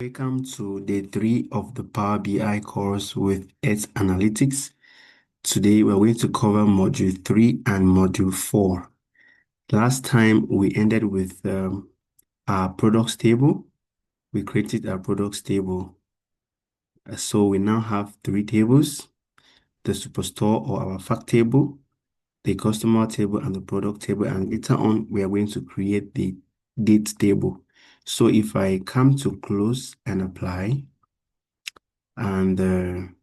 Welcome to day 3 of the Power BI course with Earth Analytics. Today we're going to cover Module 3 and Module 4. Last time we ended with our products table. We created our products table. So we now have 3 tables: the superstore or our fact table, the customer table, and the product table. And later on, we are going to create the date table. So if I come to close and apply, and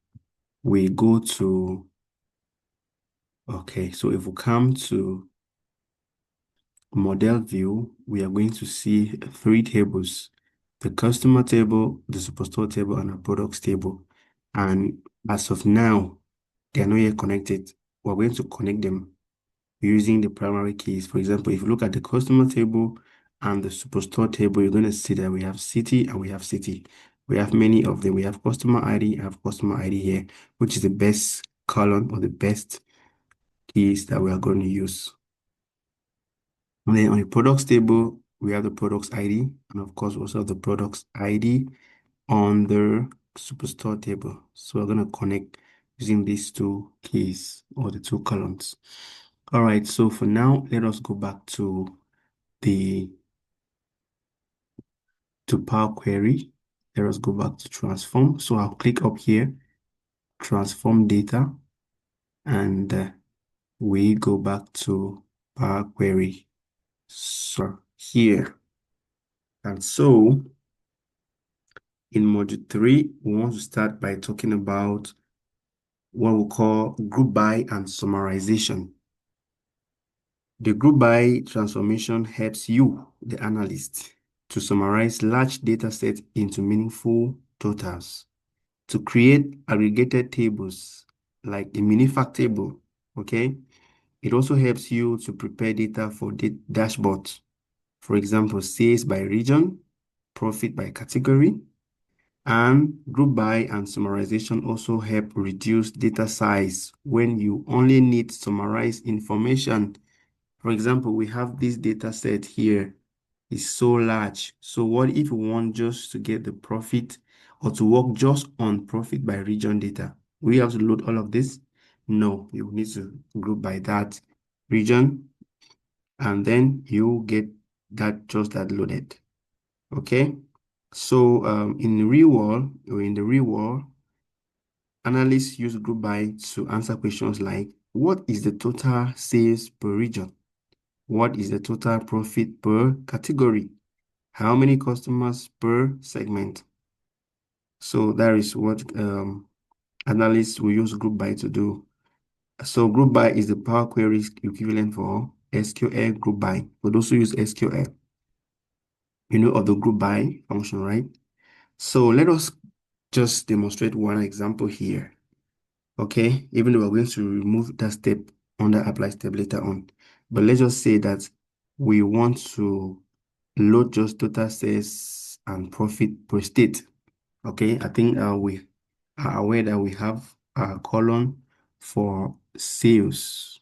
we go to, okay, so if we come to model view, we are going to see 3 tables: the customer table, the superstore table, and a products table. And as of now, they are not yet connected. We're going to connect them using the primary keys. For example, if you look at the customer table and the superstore table, you're going to see that we have city and we have city. We have many of them. We have customer ID, I have customer ID here, which is the best column or the best keys that we are going to use. And then on the products table, we have the products ID, and of course, we also have the products ID on the superstore table. So we're going to connect using these 2 keys or the 2 columns. All right, so for now, let us go back to Power Query. Let us go back to transform. So I'll click up here, transform data, and we go back to Power Query. So here, and so in module 3, we want to start by talking about what we call group by and summarization. The group by transformation helps you, the analyst, to summarize large data sets into meaningful totals, to create aggregated tables like the mini fact table. Okay, it also helps you to prepare data for the dashboards. For example, sales by region, profit by category, and group by and summarization also help reduce data size when you only need summarized information. For example, we have this data set here. It's so large. So what if we want just to get the profit or to work just on profit by region data? We have to load all of this? No, you need to group by that region, and then you get that loaded. Okay. So in the real world, analysts use group by to answer questions like, what is the total sales per region? What is the total profit per category? How many customers per segment? So that is what analysts will use group by to do. So group by is the Power Query equivalent for SQL group by. For those who use SQL, you know of the group by function, right? So let us just demonstrate one example here. Okay, even though we're going to remove that step under apply step later on. But let's just say that we want to load just total sales and profit per state. Okay, I think we are aware that we have a column for sales.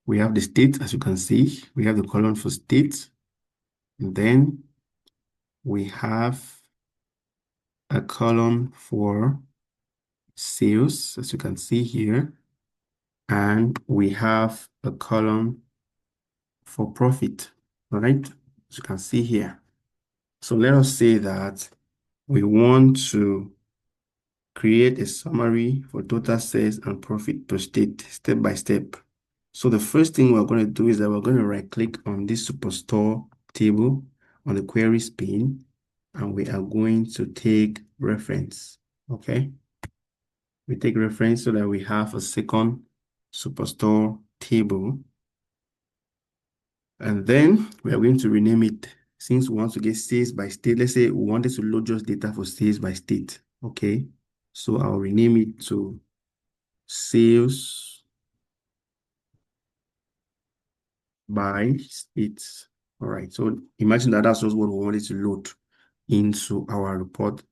We have the state, as you can see. We have the column for state. And then we have a column for sales, as you can see here. And we have a column for profit, all right? As you can see here. So let us say that we want to create a summary for total sales and profit per state, step by step. So the first thing we're going to do is that we're going to right click on this superstore table on the queries pane, and we are going to take reference. Okay, we take reference so that we have a second superstore table, and then we are going to rename it. Since we want to get sales by state, let's say we wanted to load just data for sales by state. Okay, so I'll rename it to sales by state. All right, so imagine that that's just what we wanted to load into our report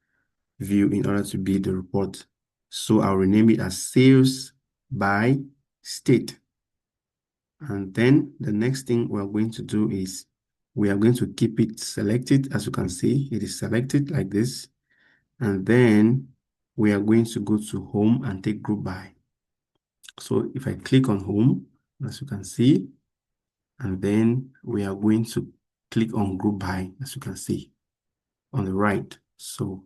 view in order to build the report. So I'll rename it as sales by state. And then the next thing we're going to do is we are going to keep it selected. As you can see, it is selected like this. And then we are going to go to home and take group by. So if I click on home, as you can see, and then we are going to click on group by, as you can see on the right. So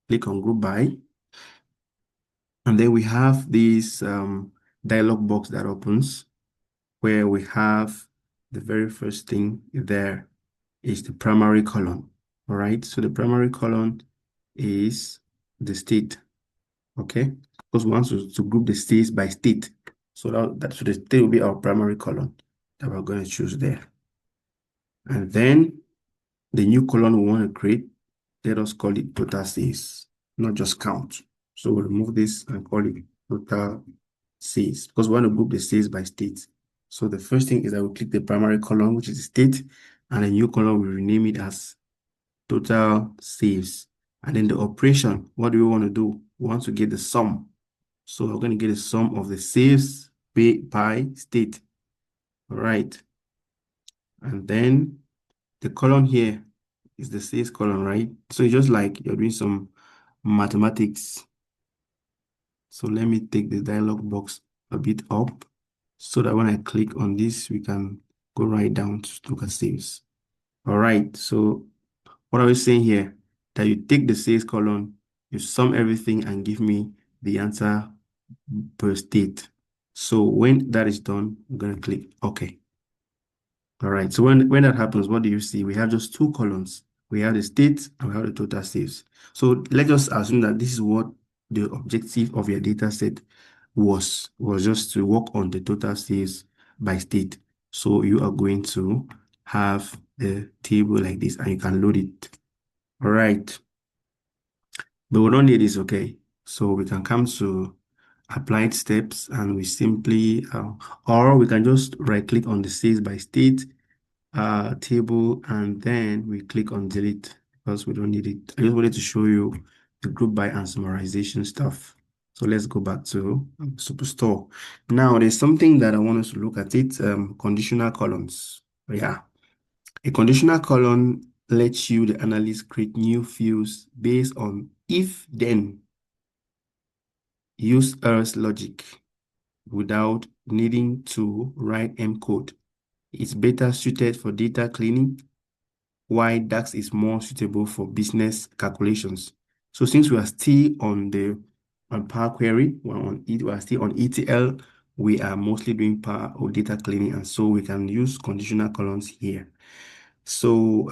click on group by, and then we have this dialog box that opens where we have the very first thing there is the primary column. All right, so the primary column is the state. Okay, because we want to group the states by state. So so the state will be our primary column that we're going to choose there. And then the new column we want to create, let us call it total sales, not just count. So we'll remove this and call it total sales because we want to group the sales by state. So the first thing is I will click the primary column, which is the state, and the new column will rename it as total sales. And then the operation, what do we want to do? We want to get the sum. So we're going to get the sum of the sales by state. All right. And then the column here is the sales column, right? So it's just like you're doing some mathematics. So let me take the dialog box a bit up so that when I click on this, we can go right down to look at sales. All right. So what are we saying here? That you take the sales column, you sum everything and give me the answer per state. So when that is done, I'm going to click OK. All right. So when that happens, what do you see? We have just two columns. We have the state and we have the total sales. So let's just assume that this is what the objective of your data set was just to work on the total sales by state. So you are going to have the table like this and you can load it. All right. But we don't need this, okay? So we can come to applied steps and we simply, or we can just right click on the sales by state table and then we click on delete because we don't need it. I just wanted to show you the group by and summarization stuff. So let's go back to Superstore. Now there's something that I want us to look at it, conditional columns. Yeah. A conditional column lets you, the analyst, create new fields based on if then use else logic without needing to write M code. It's better suited for data cleaning, while DAX is more suitable for business calculations. So since we are still on Power Query, we are still on ETL, we are mostly doing Power or data cleaning, and so we can use conditional columns here. So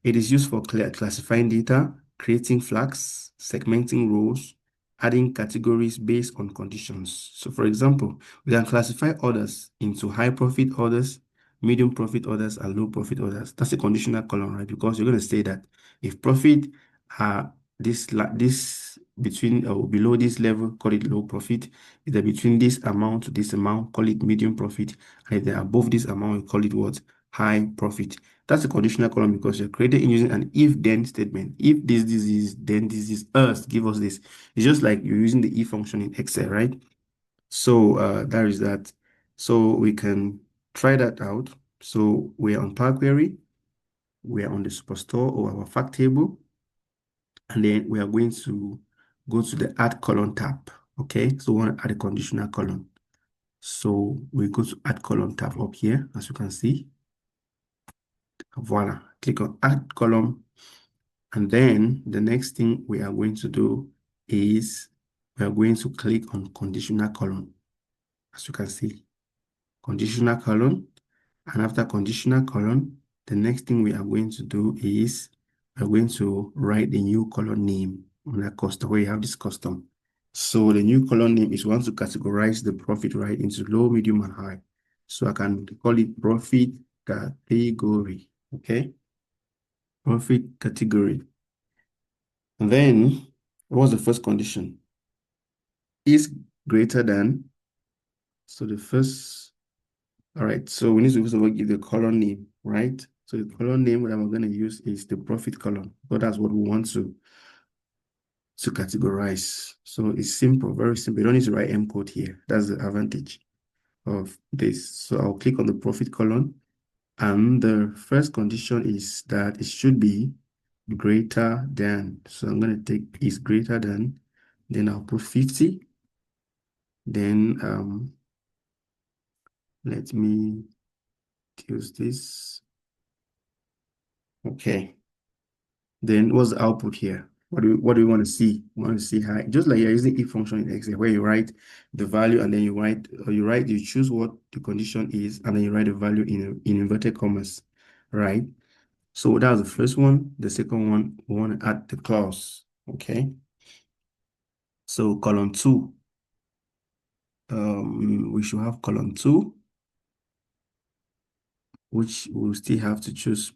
it is used for classifying data, creating flags, segmenting rows, adding categories based on conditions. So for example, we can classify orders into high profit orders, medium profit orders, and low profit orders. That's a conditional column, right? Because you're going to say that if profit are this between or below this level, call it low profit. If they're between this amount to this amount, call it medium profit. And if they're above this amount, we call it what? High profit. That's a conditional column because you're creating using an if-then statement. If this is, then this is else, give us this. It's just like you're using the if function in Excel, right? So that is that. So we can try that out. So we are on Power Query. We are on the Superstore or our fact table. And then we are going to go to the Add Column tab. Okay, so we want to add a conditional column. So we go to Add Column tab up here, as you can see. Voila, click on Add Column. And then the next thing we are going to do is we are going to click on Conditional Column. As you can see, Conditional Column. And after Conditional Column, the next thing we are going to do is we're going to write the new column name on that custom where you have this custom. So the new column name is we want to categorize the profit right into low, medium, and high. So I can call it profit category. Okay. Profit category. And then what's the first condition? Is greater than. So the first, all right. So we need to first of all give the column name, right? So the column name that I'm going to use is the profit column. So that's what we want to categorize. So it's simple, very simple. You don't need to write M code here. That's the advantage of this. So I'll click on the profit column. And the first condition is that it should be greater than. So I'm going to take is greater than, then I'll put 50. Then let me use this. Okay. Then what's the output here? What do you want to see? You want to see how, just like you're using if function in Excel, where you write the value and then you choose what the condition is, and then you write the value in inverted commas, right? So that's the first one. The second one, we want to add the clause. Okay. So column 2, we should have column 2, which we'll still have to choose.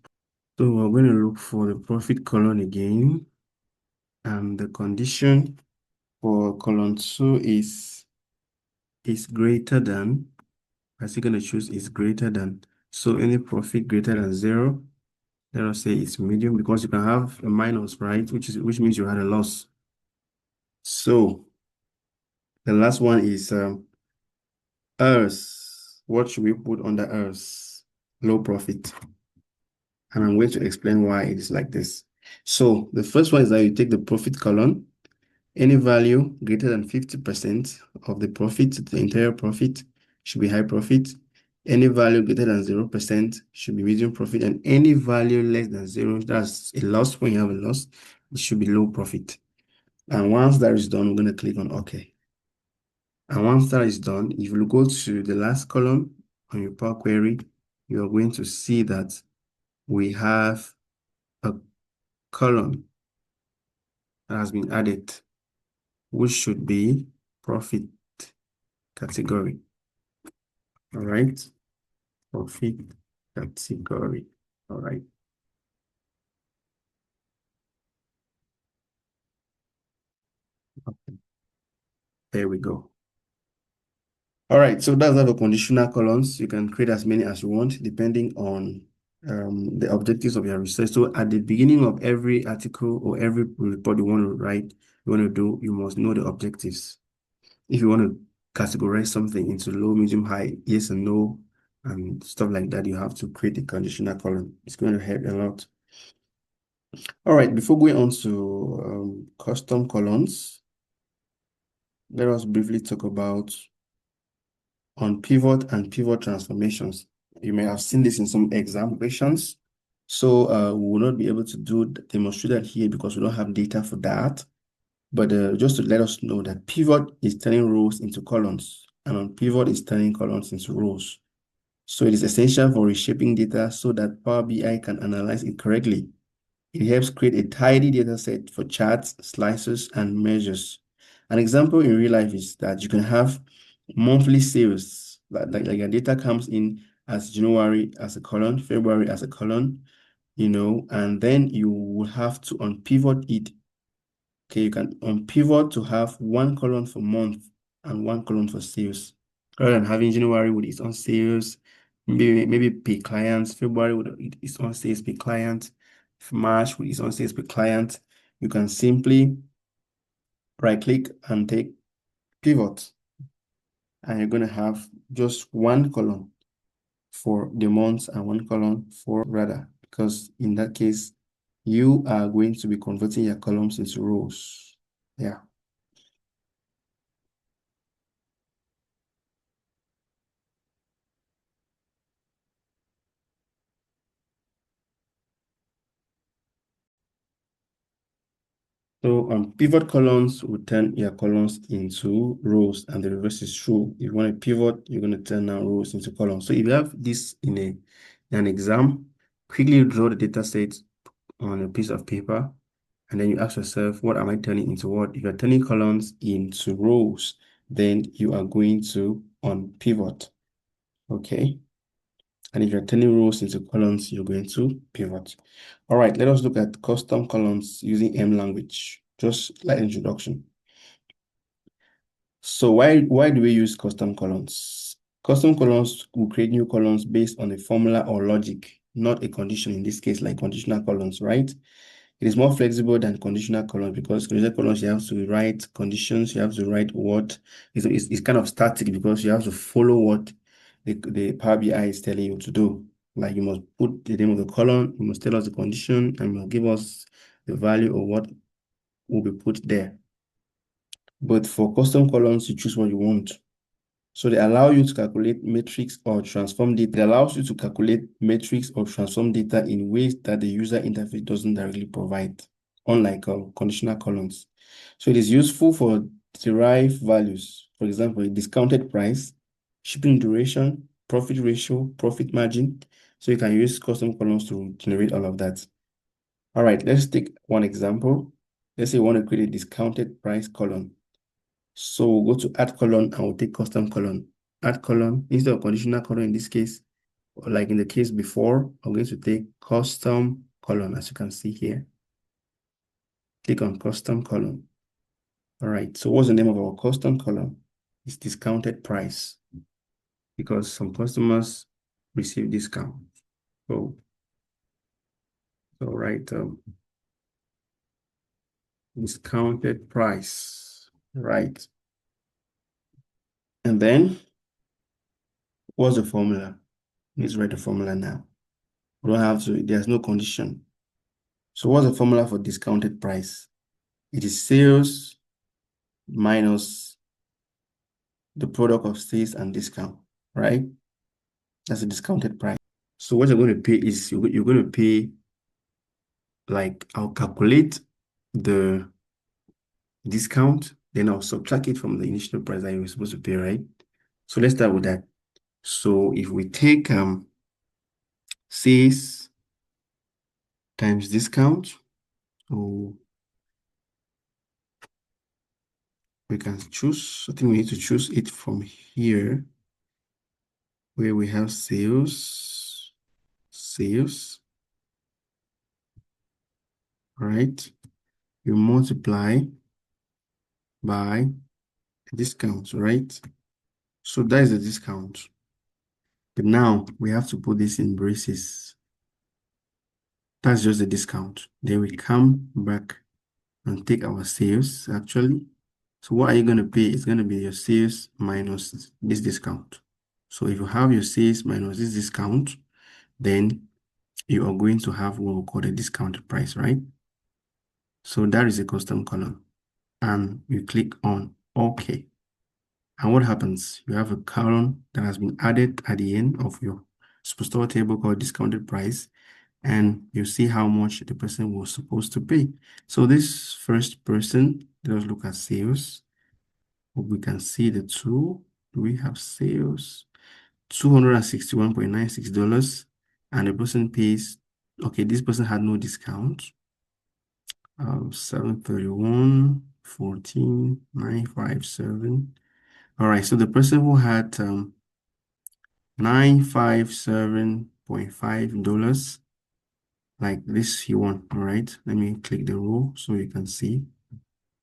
So we're going to look for the profit column again, and the condition for column 2 is greater than. I'm still going to choose is greater than. So any profit greater than 0, let us say it's medium, because you can have a minus, right? Which means you had a loss. So the last one is else. What should we put under else? Low profit. And I'm going to explain why it is like this. So the first one is that you take the profit column, any value greater than 50% of the profit, the entire profit, should be high profit. Any value greater than 0% should be medium profit. And any value less than 0, that's a loss. When you have a loss, it should be low profit. And once that is done, we're going to click on OK. And once that is done, if you go to the last column on your Power Query, you're going to see that we have a column that has been added, which should be profit category. All right, profit category. All right. Okay. There we go. All right, so that's the conditional columns. You can create as many as you want, depending on the objectives of your research. So at the beginning of every article or every report you want to write, you want to do, you must know the objectives. If you want to categorize something into low, medium, high, yes and no, and stuff like that, you have to create a conditional column. It's going to help a lot. All right, before going on to custom columns, let us briefly talk about on pivot and pivot transformations. You may have seen this in some exam questions. So we will not be able to demonstrate that here because we don't have data for that. But just to let us know that pivot is turning rows into columns, and on pivot is turning columns into rows. So it is essential for reshaping data so that Power BI can analyze it correctly. It helps create a tidy data set for charts, slices, and measures. An example in real life is that you can have monthly sales, like your data comes in as January as a column, February as a column, and then you will have to unpivot it. Okay, you can unpivot to have one column for month and one column for sales, rather than having January with its own sales, maybe pay clients, February with its own sales per client, March with its own sales per client. You can simply right click and take pivot, and you're going to have just one column for the months and one column for rather, because in that case, you are going to be converting your columns into rows. Yeah. So pivot columns will turn your columns into rows, and the reverse is true. If you want to pivot, you're going to turn now rows into columns. So if you have this in an exam, quickly draw the data set on a piece of paper, and then you ask yourself, what am I turning into what? If you're turning columns into rows, then you are going to unpivot. Okay. And if you're turning rows into columns, you're going to pivot. All right, let us look at custom columns using M language, just like introduction. So why do we use custom columns? Custom columns will create new columns based on a formula or logic, not a condition, in this case, like conditional columns, right? It is more flexible than conditional columns because conditional columns, you have to write conditions, you have to write what, it's kind of static because you have to follow what the Power BI is telling you to do. Like you must put the name of the column, you must tell us the condition, and you must give us the value of what will be put there. But for custom columns, you choose what you want. So they allow you to calculate matrix or transform data. It allows you to calculate matrix or transform data in ways that the user interface doesn't directly provide, unlike conditional columns. So it is useful for derived values. For example, a discounted price, shipping duration, profit ratio, profit margin. So you can use custom columns to generate all of that. All right, let's take one example. Let's say we want to create a discounted price column. So we'll go to add column and we'll take custom column. Add column instead of conditional column in this case, or like in the case before, I'm going to take custom column as you can see here. Click on custom column. All right, so what's the name of our custom column? It's discounted price because some customers receive discount. So right, discounted price, right? And then what's the formula? Let's write the formula now. We don't have to, there's no condition. So what's the formula for discounted price? It is sales minus the product of sales and discount, right? That's a discounted price. So what you're going to pay is you're going to pay, like, I'll calculate the discount, then I'll subtract it from the initial price that you were supposed to pay, right? So let's start with that. So if we take sales times discount, so we can choose, I think we need to choose it from here where we have sales, right? You multiply by discount, right? So that is the discount. But now we have to put this in braces. That's just the discount. Then we come back and take our sales actually. So what are you going to pay? It's going to be your sales minus this discount. So if you have your sales minus this discount, then you are going to have what we call the discounted price, right? So that is a custom column. And you click on OK. And what happens? You have a column that has been added at the end of your store table called discounted price, and you see how much the person was supposed to pay. So this first person, let us look at sales. We can see the two. Do we have sales? $261.96, and the person pays, okay, this person had no discount. 731, 14, 957. All right, so the person who had $957.5, like this he won. All right, let me click the row so you can see.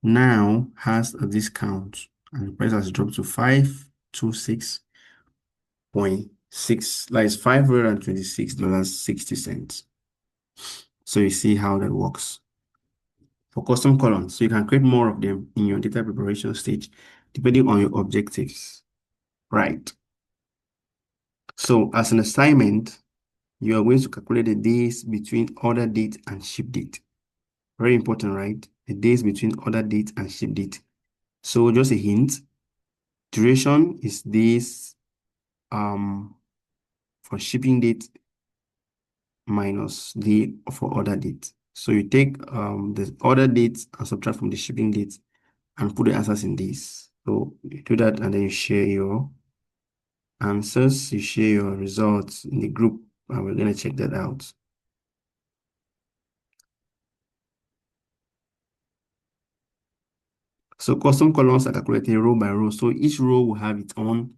Now has a discount and the price has dropped to 526.6, like it's $526.60. So you see how that works. For custom columns, so you can create more of them in your data preparation stage, depending on your objectives. Right. So as an assignment, you are going to calculate the days between order date and ship date. Very important, right? The days between order date and ship date. So just a hint, duration is days for shipping date minus the for order date. So you take the order date and subtract from the shipping date and put the answers in this. So you do that and then you share your answers, you share your results in the group, and we're going to check that out. So custom columns are calculated row by row. So each row will have its own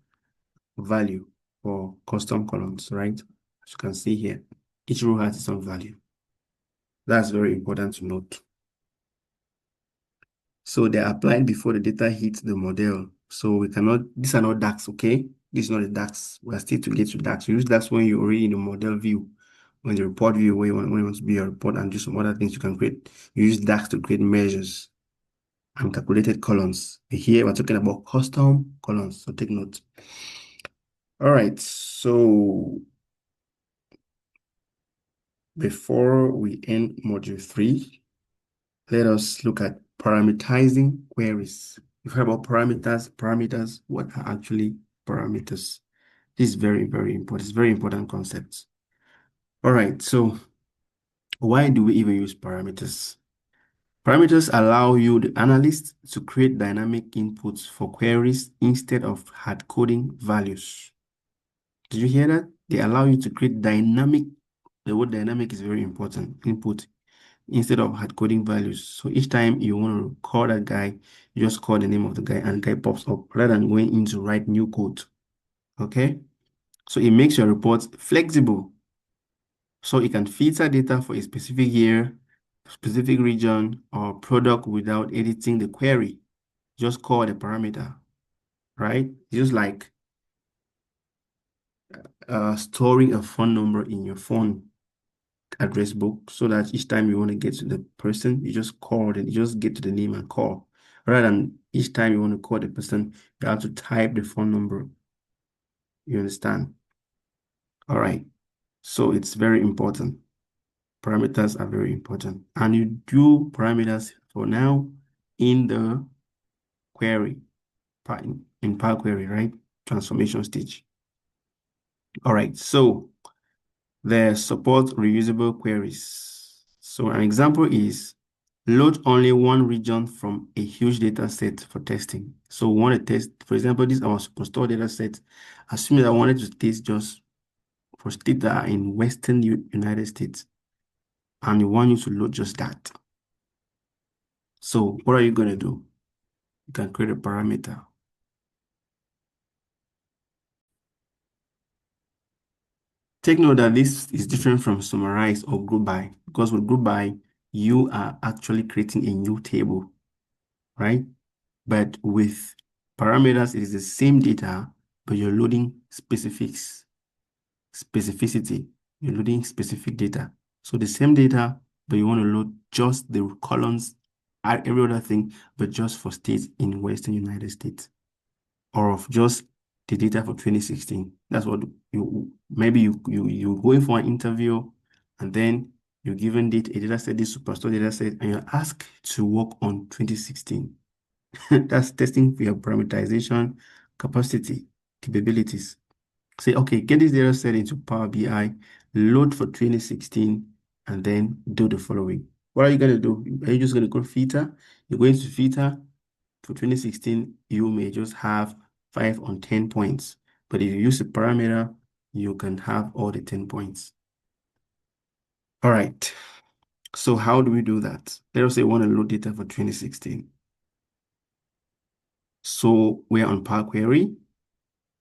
value for custom columns, right? As you can see here, each row has its own value. That's very important to note. So they're applied before the data hits the model. So we cannot, these are not DAX, okay? This is not a DAX. We are still to get to DAX. You use DAX when you're already in the model view. When the report view, when you want to be a report and do some other things you can create. You use DAX to create measures and calculated columns. Here we're talking about custom columns, so take note. All right, so before we end module 3, let us look at parameterizing queries. You've heard about parameters. Parameters, what are actually parameters? This is very, very important. It's a very important concept. All right, so why do we even use parameters? Parameters allow you, the analyst, to create dynamic inputs for queries instead of hard coding values. Did you hear that? They allow you to create dynamic, the word dynamic is very important, input, instead of hard coding values. So each time you want to call that guy, you just call the name of the guy and the guy pops up rather than going in to write new code. Okay? So it makes your report flexible. So it can filter data for a specific year, specific region, or product without editing the query. Just call the parameter, right? Just like storing a phone number in your phone address book so that each time you want to get to the person, you just call and you just get to the name and call. Rather than each time you want to call the person, you have to type the phone number. You understand? All right. So it's very important. Parameters are very important. And you do parameters for now in the query, in Power Query, right? Transformation stage. All right. So they support reusable queries. So an example is load only one region from a huge data set for testing. So we want to test, for example, this is our store data set. Assuming I wanted to test just for states that are in Western United States, and you want you to load just that. So what are you going to do? You can create a parameter. Take note that this is different from summarize or group by, because with group by, you are actually creating a new table, right? But with parameters, it is the same data, but you're loading specificity. You're loading specific data. So the same data, but you want to load just the columns, add every other thing, but just for states in Western United States, or of just the data for 2016. That's what you maybe you going for an interview, and then you're given a data set, this superstore data set, and you're asked to work on 2016. That's testing for your parameterization capacity, capabilities. Say, okay, get this data set into Power BI, load for 2016, and then do the following. What are you going to do? Are you just going to go filter? You're going to filter for 2016, you may just have 5 on 10 points. But if you use a parameter, you can have all the 10 points. All right. So how do we do that? Let us say we want to load data for 2016. So we're on Power Query.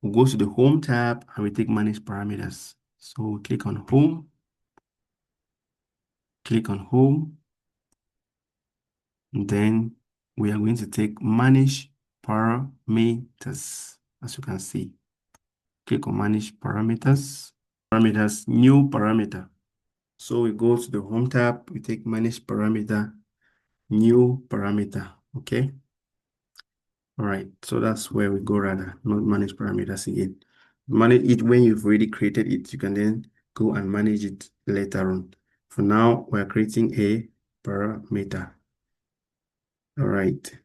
We'll go to the Home tab and we take Manage Parameters. So we'll click on Home, and then we are going to take Manage Parameters, as you can see. Click on Manage Parameters, New Parameter. So we go to the Home tab, we take Manage Parameter, New Parameter, okay? All right, so that's where we go rather, not manage parameters again. Manage it when you've already created it. You can then go and manage it later on. For now, we're creating a parameter. All right.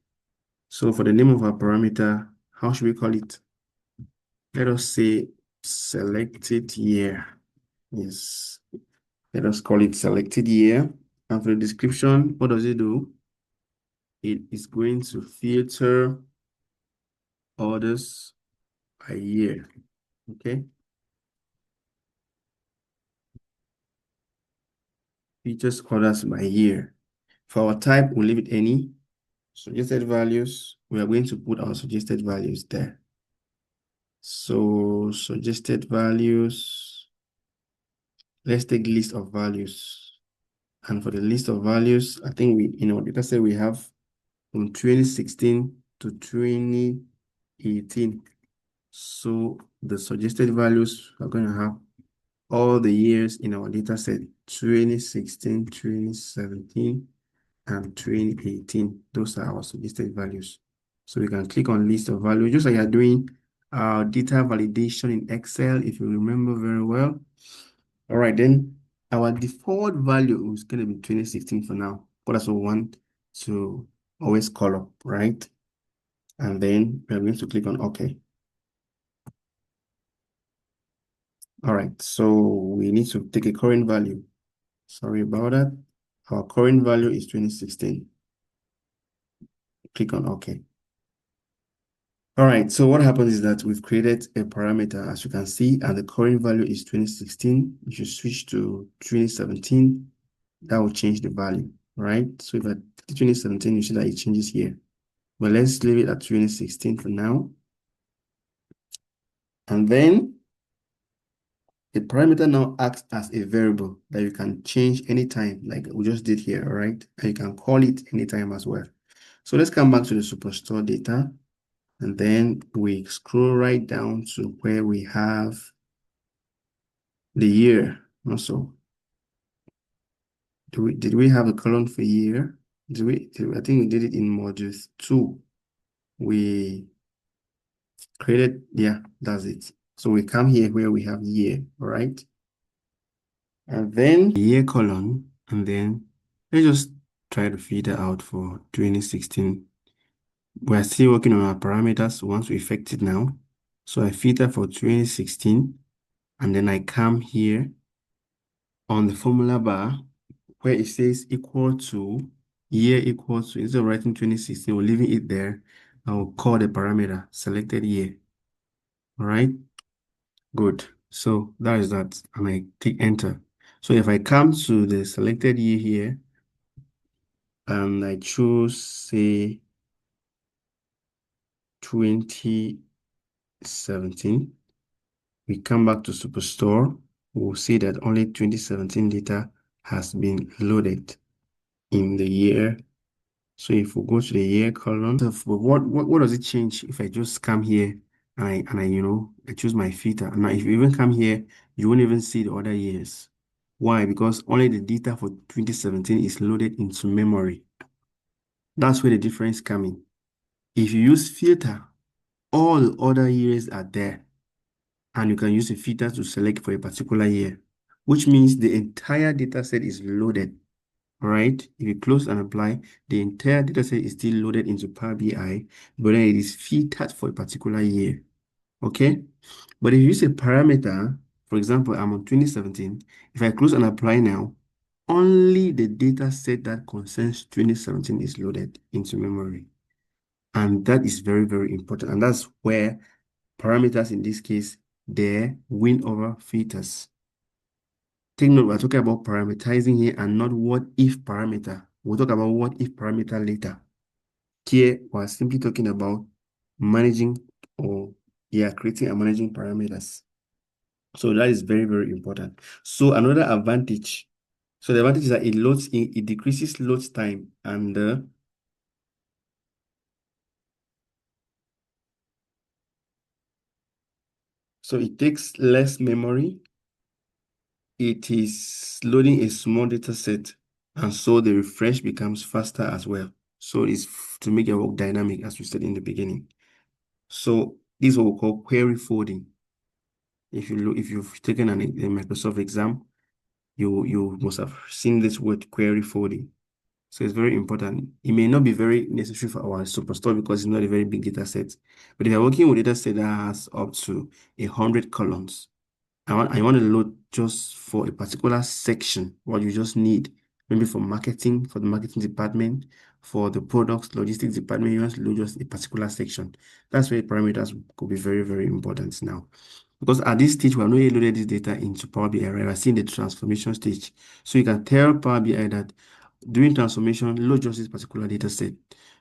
So for the name of our parameter, how should we call it? Let us say selected year. Yes. Let us call it selected year. And for the description, what does it do? It is going to filter orders by year. Okay. Features orders by year. For our type, we'll leave it any. Suggested values, we are going to put our suggested values there. So suggested values, let's take list of values. And for the list of values, I think we, in our data set, we have from 2016 to 2018. So the suggested values are going to have all the years in our data set, 2016, 2017, and 2018. Those are our suggested values. So we can click on list of values, just like you're doing data validation in Excel, if you remember very well. All right, then our default value is going to be 2016 for now, but that's what we want to always call up, right? And then we're going to click on OK. All right, so we need to take a current value. Sorry about that. Our current value is 2016. Click on OK. All right, so what happens is that we've created a parameter, as you can see, and the current value is 2016. If you switch to 2017, that will change the value, right? So if I do 2017, you see that it changes here. But let's leave it at 2016 for now. And then the parameter now acts as a variable that you can change anytime, like we just did here, all right? And you can call it anytime as well. So let's come back to the Superstore data. And then we scroll right down to where we have the year also. Did we have a column for year? I think we did it in module 2. We created, yeah, that's it. So we come here where we have year, all right? And then year column, and then let's just try to filter out for 2016. We're still working on our parameters once we effect it now. So I filter for 2016, and then I come here on the formula bar where it says equal to, year equal to, instead of writing 2016, we're leaving it there. I will call the parameter selected year. All right, good. So that is that, and I click enter. So if I come to the selected year here, and I choose, say, 2017, we come back to Superstore, we'll see that only 2017 data has been loaded in the year. So if we go to the year column, so what does it change if I just come here and I choose my filter? And now if you even come here, you won't even see the other years. Why? Because only the data for 2017 is loaded into memory. That's where the difference comes in. If you use filter, all the other years are there, and you can use a filter to select for a particular year, which means the entire data set is loaded. All right, if you close and apply, the entire data set is still loaded into Power BI, but then it is filtered for a particular year. Okay, but if you use a parameter, for example, I'm on 2017, if I close and apply now, only the data set that concerns 2017 is loaded into memory. And that is very, very important. And that's where parameters, in this case, they win over filters. Take note, we're talking about parameterizing here and not what if parameter. We'll talk about what if parameter later. Here, we're simply talking about managing or, yeah, creating and managing parameters. So that is very, very important. So another advantage. So the advantage is that it decreases load time, and so it takes less memory. It is loading a small data set, and so the refresh becomes faster as well. So it's to make your work dynamic, as we said in the beginning. So this is what we call query folding. If you've taken a Microsoft exam, you must have seen this word query folding. So it's very important. It may not be very necessary for our Superstore because it's not a very big data set. But if you're working with a data set that has up to 100 columns, I want to load just for a particular section, what you just need, maybe for marketing, for the marketing department, for the products, logistics department, you want to load just a particular section. That's where parameters could be very, very important now. Because at this stage, we have not yet loaded this data into Power BI, right? We're seeing the transformation stage. So you can tell Power BI that during transformation, load just this particular data set.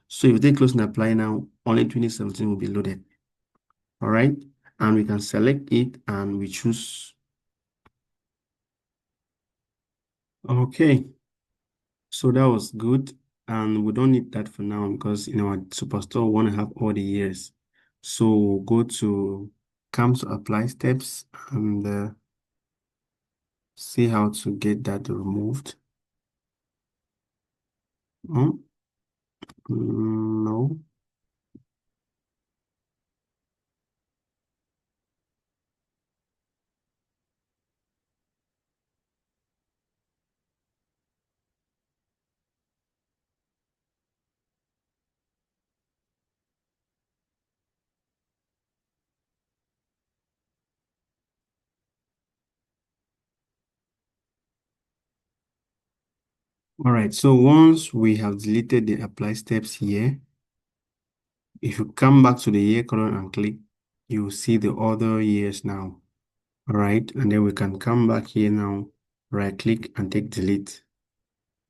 So if you take close and apply now, only 2017 will be loaded. All right. And we can select it and we choose. Okay. So that was good. And we don't need that for now because in our Superstore, we want to have all the years. So we'll go to come to apply steps and see how to get that removed. Oh, no. All right, so once we have deleted the apply steps here, if you come back to the year column and click, you will see the other years now. All right, and then we can come back here now, right click and take delete,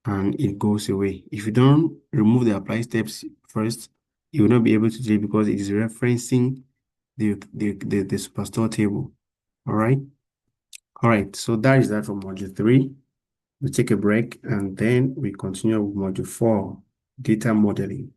and it goes away. If you don't remove the apply steps first, you will not be able to delete because it is referencing the superstore table. All right. All right, so that is that for module 3. We take a break and then we continue with module 4, data modeling.